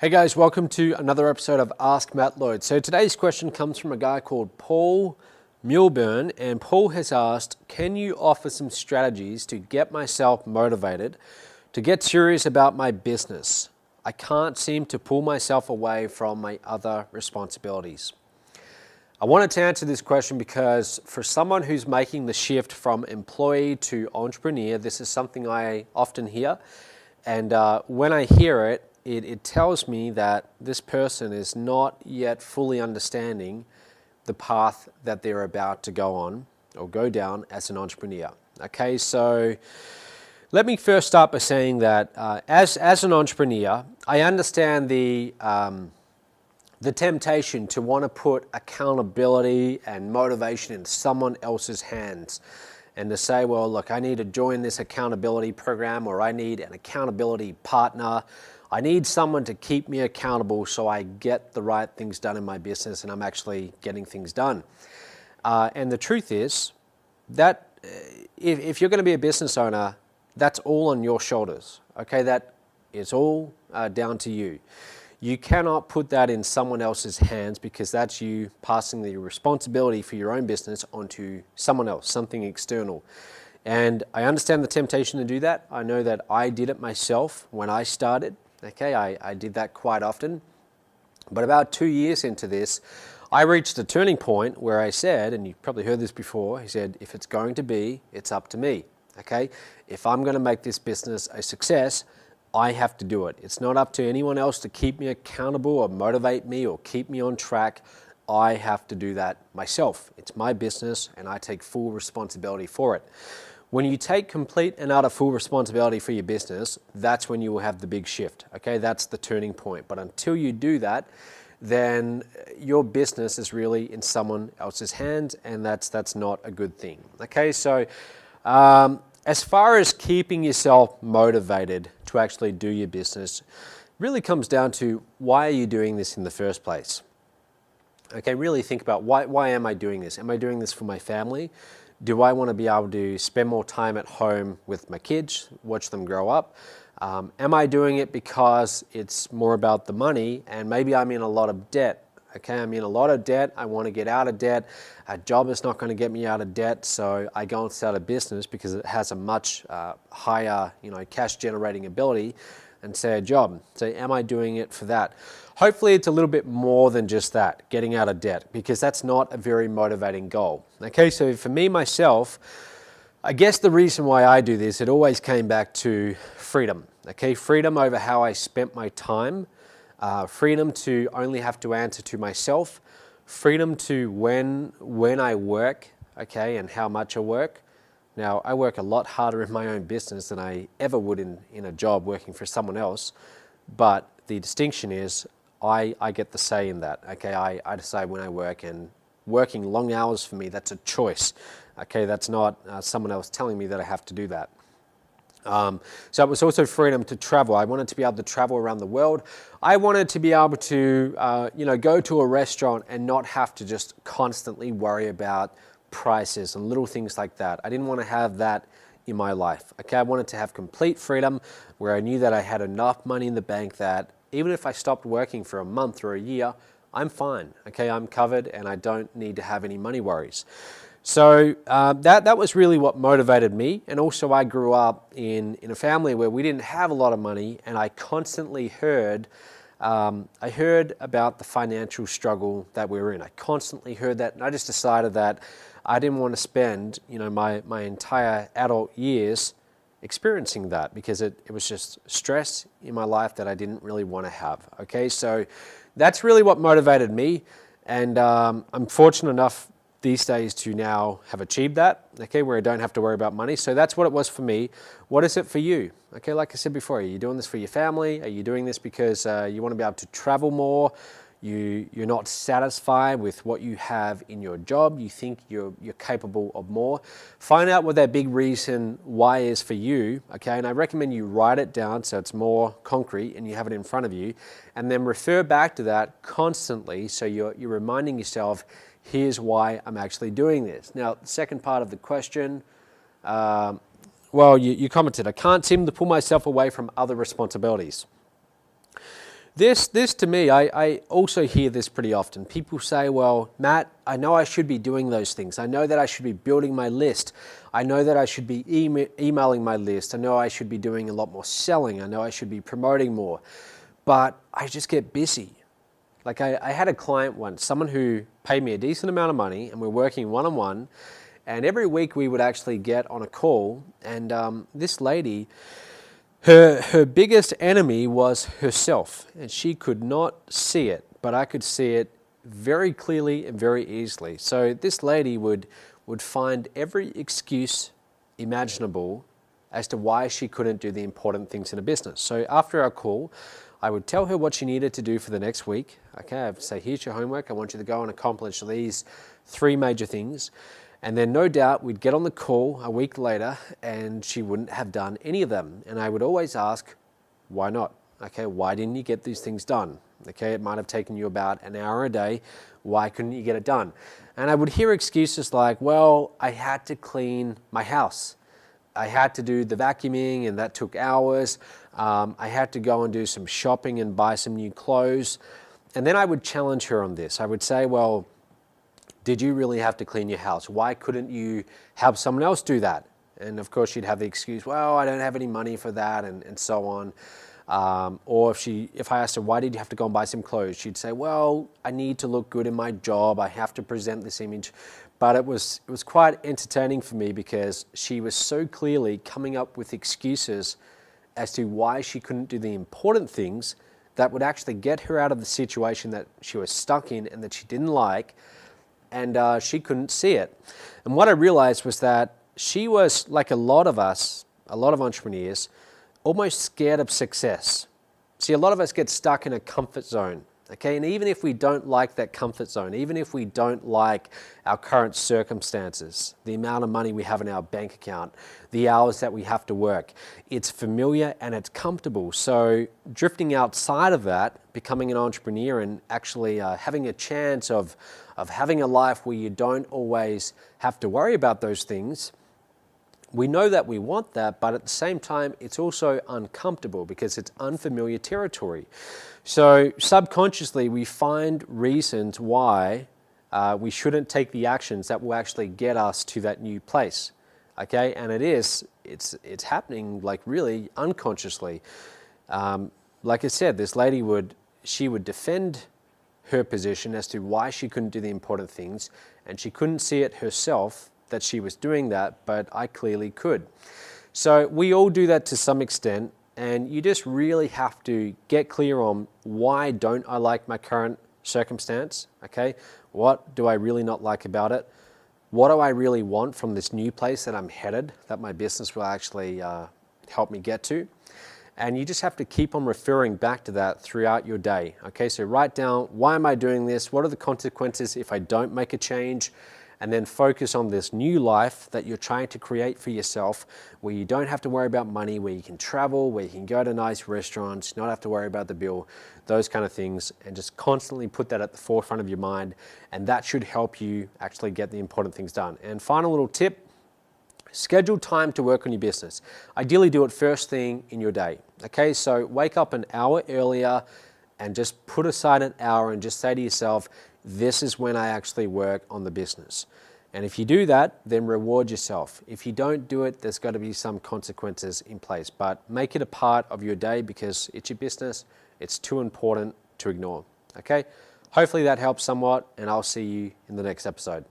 Hey guys, welcome to another episode of Ask Matt Lloyd. So today's question comes from a guy called Paul Milburn, and Paul has asked, can you offer some strategies to get myself motivated to get serious about my business? I can't seem to pull myself away from my other responsibilities. I wanted to answer this question because for someone who's making the shift from employee to entrepreneur, this is something I often hear. And when I hear it, it tells me that this person is not yet fully understanding the path that they're about to go on or go down as an entrepreneur. Okay, so let me first start by saying that as an entrepreneur, I understand the temptation to want to put accountability and motivation in someone else's hands and to say, well, look, I need to join this accountability program, or I need an accountability partner. I need someone to keep me accountable so I get the right things done in my business and I'm actually getting things done. And the truth is that if you're going to be a business owner, that's all on your shoulders. Okay, that is all down to you. You cannot put that in someone else's hands because that's you passing the responsibility for your own business onto someone else, something external. And I understand the temptation to do that. I know that I did it myself when I started. Okay, I did that quite often. But about 2 years into this, I reached a turning point where I said, and you've probably heard this before, he said, if it's going to be, it's up to me. Okay, if I'm going to make this business a success, I have to do it. It's not up to anyone else to keep me accountable or motivate me or keep me on track. I have to do that myself. It's my business and I take full responsibility for it. When you take complete and utter full responsibility for your business, that's when you will have the big shift. Okay, that's the turning point. But until you do that, then your business is really in someone else's hands, and that's not a good thing. Okay, so as far as keeping yourself motivated to actually do your business, really comes down to why are you doing this in the first place? Okay, really think about why am I doing this? Am I doing this for my family? Do I want to be able to spend more time at home with my kids, watch them grow up? Am I doing it because it's more about the money and maybe I'm in a lot of debt? Okay, I'm in a lot of debt. I want to get out of debt. A job is not going to get me out of debt, so I go and start a business because it has a much higher, cash generating ability and say a job. So am I doing it for that? Hopefully it's a little bit more than just that, getting out of debt, because that's not a very motivating goal. Okay, so for me, myself, I guess the reason why I do this, it always came back to freedom. Okay, freedom over how I spent my time, freedom to only have to answer to myself, freedom to when I work, okay, and how much I work. Now, I work a lot harder in my own business than I ever would in a job working for someone else, but the distinction is I get the say in that. Okay, I decide when I work, and working long hours for me, that's a choice. Okay, that's not someone else telling me that I have to do that. So it was also freedom to travel. I wanted to be able to travel around the world. I wanted to be able to, go to a restaurant and not have to just constantly worry about prices and little things like that. I didn't want to have that in my life. Okay, I wanted to have complete freedom where I knew that I had enough money in the bank that even if I stopped working for a month or a year, I'm fine. Okay, I'm covered and I don't need to have any money worries. So that was really what motivated me. And also I grew up in a family where we didn't have a lot of money, and I constantly heard about the financial struggle that we were in. I constantly heard that, and I just decided that I didn't want to spend my entire adult years experiencing that, because it was just stress in my life that I didn't really want to have. Okay, so that's really what motivated me, and I'm fortunate enough these days to now have achieved that, okay, where I don't have to worry about money. So that's what it was for me. What is it for you? Okay, like I said before, are you doing this for your family? Are you doing this because you want to be able to travel more? You're not satisfied with what you have in your job. You think you're capable of more. Find out what that big reason why is for you, okay? And I recommend you write it down so it's more concrete and you have it in front of you, and then refer back to that constantly so you're reminding yourself, here's why I'm actually doing this. Now, the second part of the question, you commented, I can't seem to pull myself away from other responsibilities. This to me, I also hear this pretty often. People say, well, Matt, I know I should be doing those things. I know that I should be building my list. I know that I should be emailing my list. I know I should be doing a lot more selling. I know I should be promoting more. But I just get busy. Like I had a client once, someone who paid me a decent amount of money, and we're working one-on-one. And every week we would actually get on a call, and this lady, her biggest enemy was herself, and she could not see it, but I could see it very clearly and very easily. So this lady would find every excuse imaginable as to why she couldn't do the important things in a business. So after our call, I would tell her what she needed to do for the next week. Okay, I'd say, here's your homework. I want you to go and accomplish these 3 major things. And then no doubt we'd get on the call a week later and she wouldn't have done any of them. And I would always ask, why not? Okay, why didn't you get these things done? Okay, it might have taken you about an hour a day. Why couldn't you get it done? And I would hear excuses like, well, I had to clean my house. I had to do the vacuuming and that took hours. I had to go and do some shopping and buy some new clothes. And then I would challenge her on this. I would say, well, did you really have to clean your house? Why couldn't you have someone else do that? And of course she'd have the excuse, well, I don't have any money for that, and so on. Or if I asked her, why did you have to go and buy some clothes? She'd say, well, I need to look good in my job. I have to present this image. But it was quite entertaining for me because she was so clearly coming up with excuses as to why she couldn't do the important things that would actually get her out of the situation that she was stuck in and that she didn't like, and she couldn't see it. And what I realized was that she was, like a lot of us, a lot of entrepreneurs, almost scared of success. See, a lot of us get stuck in a comfort zone, okay? And even if we don't like that comfort zone, even if we don't like our current circumstances, the amount of money we have in our bank account, the hours that we have to work, it's familiar and it's comfortable. So drifting outside of that, becoming an entrepreneur and actually having a chance of having a life where you don't always have to worry about those things, we know that we want that, but at the same time, it's also uncomfortable because it's unfamiliar territory. So subconsciously, we find reasons why we shouldn't take the actions that will actually get us to that new place. Okay, and it's happening like really unconsciously. Like I said, this lady would defend her position as to why she couldn't do the important things, and she couldn't see it herself that she was doing that, but I clearly could. So we all do that to some extent, and you just really have to get clear on why don't I like my current circumstance, okay? What do I really not like about it? What do I really want from this new place that I'm headed, that my business will actually help me get to? And you just have to keep on referring back to that throughout your day, okay? So write down, why am I doing this? What are the consequences if I don't make a change? And then focus on this new life that you're trying to create for yourself, where you don't have to worry about money, where you can travel, where you can go to nice restaurants, not have to worry about the bill, those kind of things, and just constantly put that at the forefront of your mind, and that should help you actually get the important things done. And final little tip, schedule time to work on your business. Ideally do it first thing in your day, okay? So wake up an hour earlier and just put aside an hour and just say to yourself, this is when I actually work on the business. And if you do that, then reward yourself. If you don't do it, there's got to be some consequences in place. But make it a part of your day because it's your business. It's too important to ignore. Okay? Hopefully that helps somewhat, and I'll see you in the next episode.